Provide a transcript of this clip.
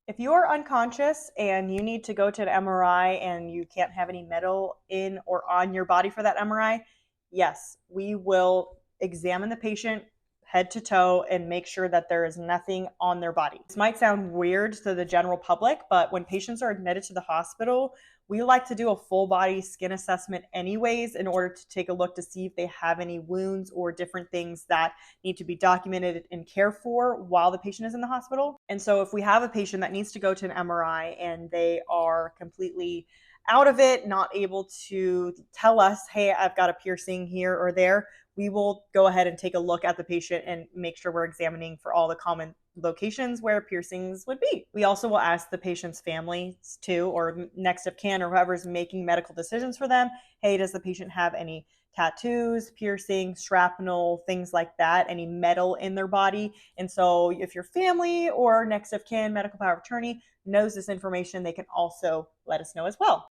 If you are unconscious and you need to go to an MRI and you can't have any metal in or on your body for that MRI, yes, we will examine the patient head to toe and make sure that there is nothing on their body. This might sound weird to the general public, but when patients are admitted to the hospital, we like to do a full body skin assessment anyways in order to take a look to see if they have any wounds or different things that need to be documented and cared for while the patient is in the hospital. And so if we have a patient that needs to go to an MRI and they are completely out of it, not able to tell us, hey, I've got a piercing here or there, we will go ahead and take a look at the patient and make sure we're examining for all the common locations where piercings would be. We also will ask the patient's families too, or next of kin, or whoever's making medical decisions for them, hey, does the patient have any tattoos, piercings, shrapnel, things like that, any metal in their body? And so if your family or next of kin, medical power of attorney knows this information, they can also let us know as well.